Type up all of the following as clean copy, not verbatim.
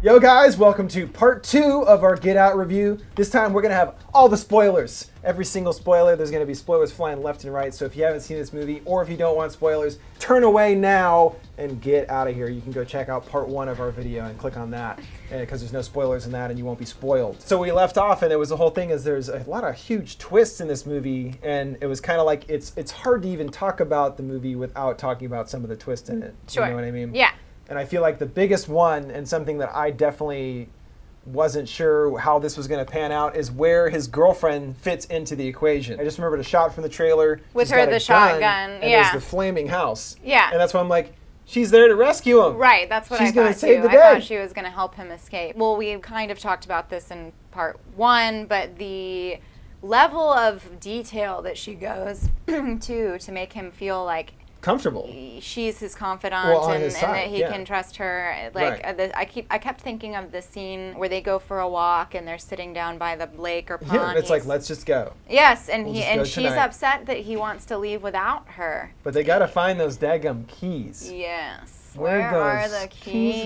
Yo guys, welcome to part 2 of our Get Out review. This time we're going to have all the spoilers. Every single spoiler, there's going to be spoilers flying left and right. So if you haven't seen this movie or if you don't want spoilers, turn away now and get out of here. You can go check out part 1 of our video and click on that because there's no spoilers in that and you won't be spoiled. So we left off and it was the whole thing is there's a lot of huge twists in this movie, and it was kind of like it's hard to even talk about the movie without talking about some of the twists in it. Sure. You know what I mean? Yeah. And I feel like the biggest one, and something that I definitely wasn't sure how this was going to pan out, is where his girlfriend fits into the equation. I just remembered a shot from the trailer. With She's her, got a the shotgun, and yeah. there's the flaming house. Yeah. And that's why I'm like, she's there to rescue him. Right, that's what She's I gonna thought save too. the I day. thought she was going to help him escape. Well, we kind of talked about this in part 1, but the level of detail that she goes to make him feel like Comfortable. she's his confidant, Well, on and, his and side, that he yeah. can trust her. Like Right. I kept thinking of the scene where they go for a walk and they're sitting down by the lake or pond. Yeah, it's like, let's just go. Yes, and We'll he just go and she's tonight. upset that he wants to leave without her. But they got to find those daggum keys. Yes. Where Where are those the keys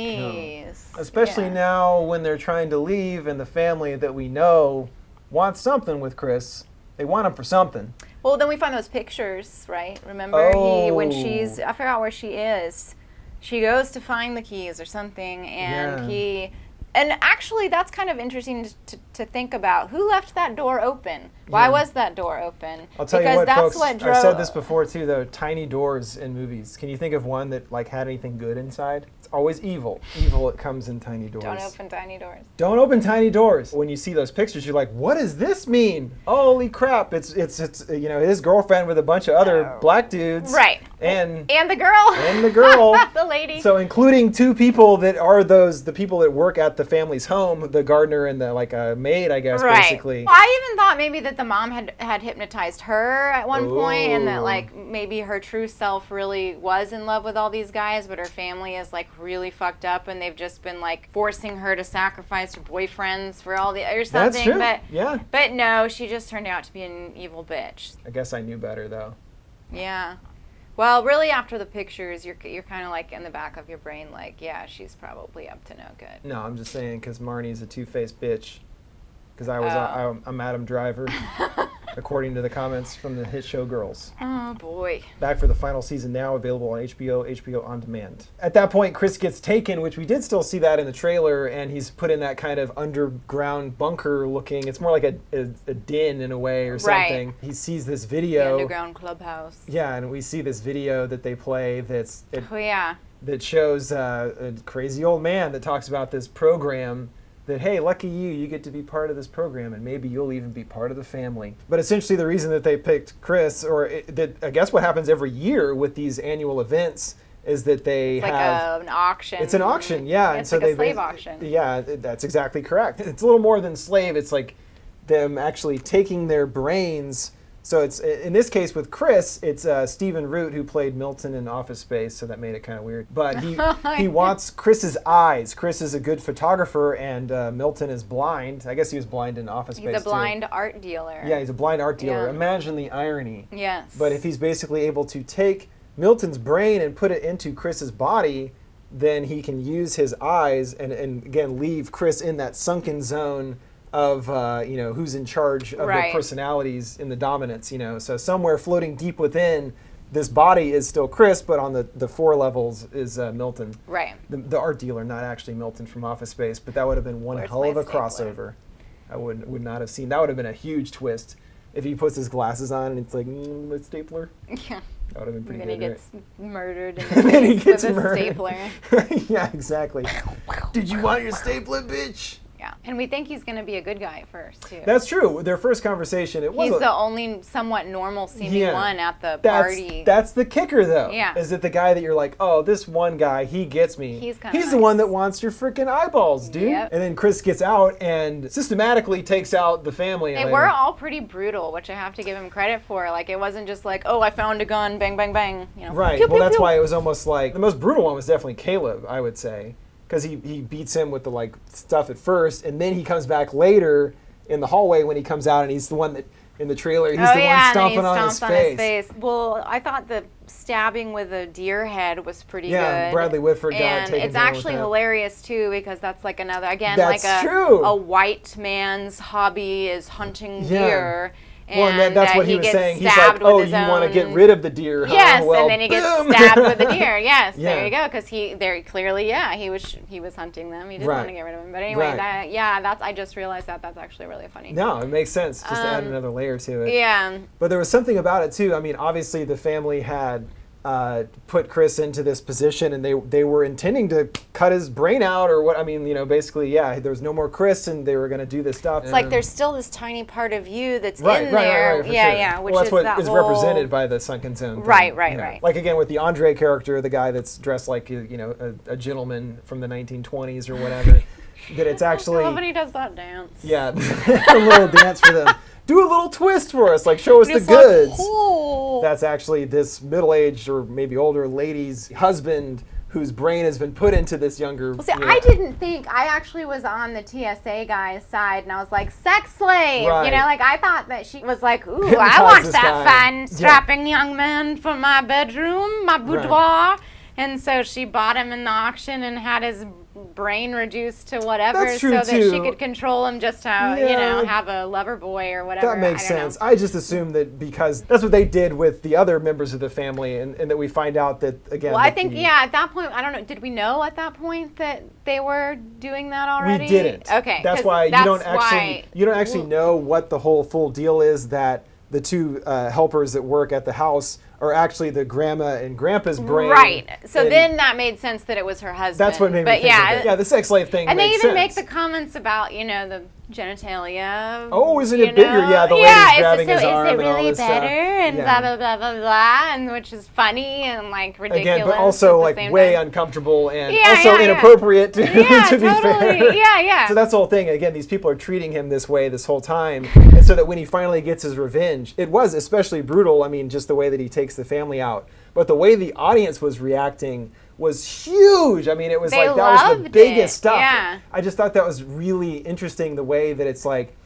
keys? Especially Yeah. now when they're trying to leave and the family that we know wants something with Chris. They want him for something. Well, then we find those pictures, right? Remember, when Oh. she's, I forgot where she is, she goes to find the keys or something, and Yeah. and actually that's kind of interesting to think about. Who left that door open? Why Yeah. was that door open? I'll tell because you what, that's folks, what drove, I've said this before too, though, tiny doors in movies. Can you think of one that like had anything good inside? It's always evil. Evil, it comes in tiny doors. Don't open tiny doors. Don't open tiny doors. When you see those pictures, you're like, what does this mean? Holy crap, it's you know, his girlfriend with a bunch of other Oh. black dudes. Right. And the girl. And the girl. The lady. So including 2 people that are the people that work at the family's home, the gardener and the like a maid, I guess, Right. basically. Well, I even thought maybe that the mom had hypnotized her at one point, and that Ooh. like maybe her true self really was in love with all these guys, but her family is like really fucked up, and they've just been like forcing her to sacrifice her boyfriends for all the or something. That's true. But Yeah. but no, she just turned out to be an evil bitch. I guess I knew better though. Yeah. Well, really, after the pictures, you're kind of like in the back of your brain, like, yeah, she's probably up to no good. No, I'm just saying because Marnie's a two-faced bitch. Because Oh. I'm Adam Driver, according to the comments from the hit show Girls. Oh boy. Back for the final season now, available on HBO On Demand. At that point, Chris gets taken, which we did still see that in the trailer, and he's put in that kind of underground bunker looking. It's more like a den in a way or something. Right. He sees this The video. underground clubhouse. Yeah, and we see this video that they play Oh yeah. that shows a crazy old man that talks about this program that, hey, lucky you get to be part of this program, and maybe you'll even be part of the family. But essentially the reason that they picked Chris, I guess what happens every year with these annual events, is that they It's like have... an auction. It's an auction, yeah. It's like a slave auction. Yeah, that's exactly correct. It's a little more than slave. It's like them actually taking their brains. So it's in this case with Chris, it's Stephen Root who played Milton in Office Space, so that made it kind of weird. But he wants Chris's eyes. Chris is a good photographer, and Milton is blind. I guess he was blind in Office Space He's a blind art dealer. Yeah, he's a blind art dealer. Yeah. Imagine the irony. Yes. But if he's basically able to take Milton's brain and put it into Chris's body, then he can use his eyes and again leave Chris in that sunken zone of who's in charge of their Right. personalities in the dominance, so somewhere floating deep within this body is still Chris, but on the 4 levels is Milton, Right. the art dealer, not actually Milton from Office Space. But that would have been one Where's hell my of a stapler? crossover. I would not have seen. That would have been a huge twist if he puts his glasses on and it's like my stapler. Yeah. That would have been pretty And then he good, gets murdered in right? the And then he face gets with a murdered. stapler. Yeah, exactly. Did you want your stapler, bitch? Yeah. And we think he's going to be a good guy at first, too. That's true. Their first conversation, it was He's the only somewhat normal seeming Yeah. one at the party. That's the kicker, though. Yeah. Is it the guy that you're like, oh, this one guy, he gets me. He's kinda the one nice. that wants your freaking eyeballs, dude. Yep. And then Chris gets out and systematically takes out the family. They were all pretty brutal, which I have to give him credit for. Like, it wasn't just like, oh, I found a gun, bang, bang, bang. Right. Pew, Well, pew, that's pew. why it was almost like the most brutal one was definitely Caleb, I would say, because he beats him with the like stuff at first, and then he comes back later in the hallway when he comes out, and he's the one that in the trailer. He's oh, the yeah, one stomping and then he on his face. Well, I thought the stabbing with a deer head was pretty Yeah, good. Bradley Whitford got and taken it's down with actually that. hilarious too, because that's like another That's like true. a white man's hobby is hunting Yeah. deer. Well, and that's what he was gets saying. He's like, stabbed oh, with you his want to own- get rid of the deer, huh? Yes, Well, and then he gets boom. stabbed with the deer. Yes, Yeah. there you go. Because he very clearly, he was hunting them. He didn't Right. want to get rid of him. But anyway, Right. that's I just realized that's actually really funny. No, it makes sense. Just to add another layer to it. Yeah. But there was something about it too. I mean, obviously the family had put Chris into this position, and they were intending to cut his brain out, or what? I mean, basically, there was no more Chris, and they were going to do this stuff. It's like there's still this tiny part of you that's right, in right, there. right, for yeah, sure. yeah. Which well, that's is what that is whole... represented by the sunken zone thing. Right, right. Like again with the Andre character, the guy that's dressed like a gentleman from the 1920s or whatever. That it's actually. I love when he does that dance. Yeah, a little dance for them. Do a little twist for us, like show us the It's goods. Like, oh. That's actually this middle-aged or maybe older lady's husband whose brain has been put into this younger. Well, see, I didn't think. I actually was on the TSA guy's side, and I was like, sex slave. Right. Like I thought that she was like, ooh, Hypnotize I want this that guy. fine, strapping young man for my bedroom, my boudoir. Right. And so she bought him in the auction and had his brain reduced to whatever That's true, so that she too. could control him just to, have a lover boy or whatever. That makes I don't sense. know. I just assumed that because that's what they did with the other members of the family, and that we find out that again. Well, I that think, at that point, I don't know, did we know at that point that they were doing that already? We didn't. Okay. That's 'cause why you don't why- actually know what the whole full deal is, that the two helpers that work at the house are actually the grandma and grandpa's brain. Right. So and then that made sense that it was her husband. that's what made me think of it. Yeah, the sex slave thing and they makes even sense. make the comments about, the genitalia. Oh, isn't it bigger? Yeah, the lady's grabbing his arm is it and all really this stuff. better? And Yeah. blah, blah, blah, blah, blah, and which is funny and, like, ridiculous. Again, but also at the like same way time. uncomfortable and Yeah, also yeah. inappropriate to, Yeah, to be totally. fair. Yeah. So that's the whole thing. Again, these people are treating him this way this whole time, and so that when he finally gets his revenge, it was especially brutal. I mean, just the way that he takes the family out, but the way the audience was reacting was huge. I mean, it was They like that was the loved biggest it. stuff. Yeah. I just thought that was really interesting, the way that it's like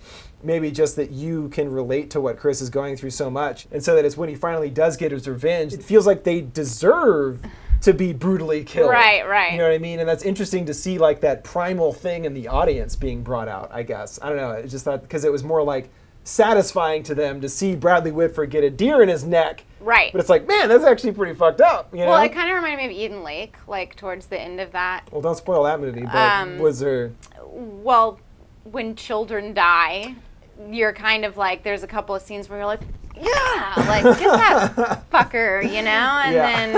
maybe just that you can relate to what Chris is going through so much, and so that it's when he finally does get his revenge, it feels like they deserve to be brutally killed. Right. You know what I mean? And that's interesting to see, like, that primal thing in the audience being brought out, I guess. I don't know. I just thought, because it was more like satisfying to them to see Bradley Whitford get a deer in his neck. Right. But it's like, man, that's actually pretty fucked up. You know? Well, it kind of reminded me of Eden Lake, like, towards the end of that. Well, don't spoil that movie, but was there... Well, when children die, you're kind of like, there's a couple of scenes where you're like, yeah, like, get that fucker, And Yeah. then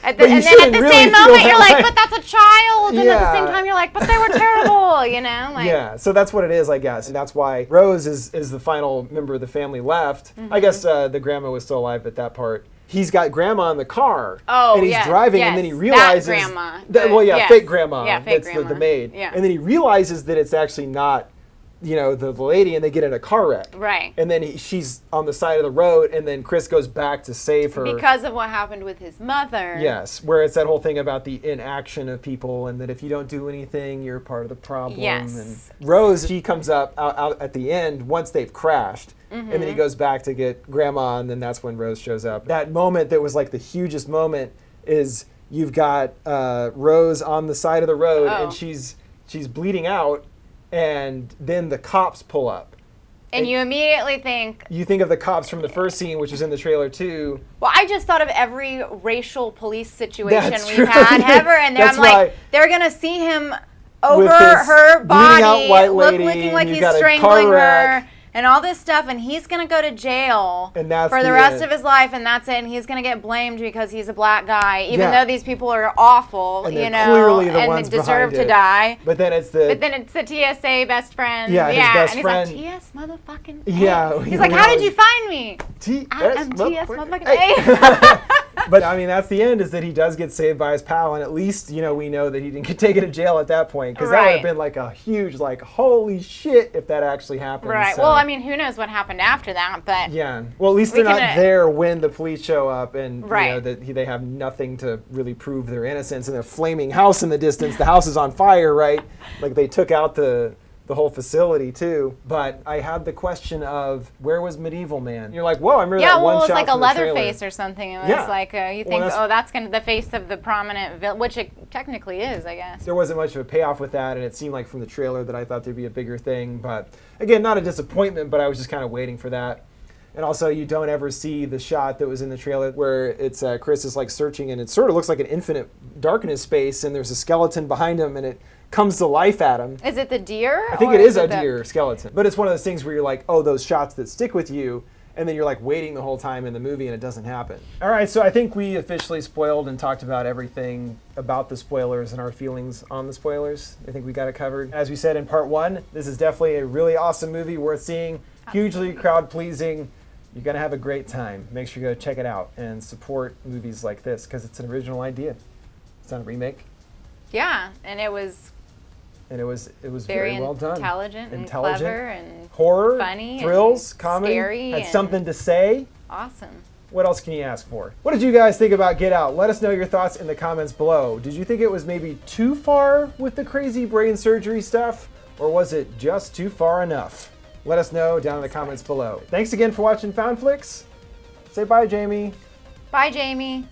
at But the, you and then at shouldn't the really same feel moment, that you're like, way. but that's a child. And at the same Yeah. time, you're like, but they were terrible, Like, Yeah, so that's what it is, I guess. And that's why Rose is the final member of the family left. Mm-hmm. I guess the grandma was still alive at that part. He's got grandma in the car, Oh, and he's yes, driving, yes. and then he That realizes grandma. Well, fake grandma. Yeah, fake that's grandma. The maid. Yeah. And then he realizes that it's actually not, the lady, and they get in a car wreck. Right. And then she's on the side of the road, and then Chris goes back to save her. Because of what happened with his mother. Yes, where it's that whole thing about the inaction of people, and that if you don't do anything, you're part of the problem. Yes. And Rose, she comes up out at the end once they've crashed, and then he goes back to get grandma, and then that's when Rose shows up. That moment that was like the hugest moment is you've got Rose on the side of the road, and she's bleeding out, and then the cops pull up. And you immediately think, You think of the cops from the first scene, which was in the trailer too. well, I just thought of every racial police situation That's we've true. had ever, and That's I'm like, why- they're gonna see him over With this her bleeding out body, white lady, looking like and you he's got a car strangling wreck. her, and all this stuff, and he's gonna go to jail And that's for the the rest end. of his life, and that's it. And he's gonna get blamed because he's a black guy, even Yeah. though these people are awful, And they're clearly the and ones they deserve behind to it. die. But then it's But then it's the TSA best friend. Yeah, his best and friend. he's like, TS motherfucking Yeah, A. he He's like, how did was- you find me? I am TS motherfucking A. But I mean, that's the end, is that he does get saved by his pal, and at least, we know that he didn't get taken to jail at that point, because that would have Right. been like a huge, like, holy shit if that actually happened. Right. So, Well, I mean, who knows what happened after that, but yeah. Well, at least We they're not can, there when the police show up, and Right. that they have nothing to really prove their innocence, and a flaming house in the distance. The house is on fire, right? Like they took out the the whole facility too. But I had the question of, where was Medieval Man? You're like, whoa, I remember that one it was shot like a from the trailer. Leatherface or something. It was Yeah. like, you think, that's- that's going to the face of the prominent villain, which it technically is, I guess. There wasn't much of a payoff with that, and it seemed like from the trailer that I thought there'd be a bigger thing. But again, not a disappointment, but I was just kind of waiting for that. And also, you don't ever see the shot that was in the trailer where it's Chris is like searching, and it sort of looks like an infinite darkness space, and there's a skeleton behind him, and it comes to life at him. Is it the deer? I think or it is a the- deer skeleton. But it's one of those things where you're like, oh, those shots that stick with you, and then you're like waiting the whole time in the movie and it doesn't happen. All right, so I think we officially spoiled and talked about everything about the spoilers and our feelings on the spoilers. I think we got it covered. As we said in part 1, this is definitely a really awesome movie worth seeing, hugely crowd-pleasing. You're going to have a great time. Make sure you go check it out and support movies like this because it's an original idea. It's not a remake. Yeah, and it was very well done. intelligent and clever and horror, funny, thrills, and comedy, scary, had and something to say. awesome. What else can you ask for? What did you guys think about Get Out? Let us know your thoughts in the comments below. Did you think it was maybe too far with the crazy brain surgery stuff, or was it just too far enough? Let us know down in the comments below. Thanks again for watching Found Flicks. Say bye, Jamie. Bye, Jamie.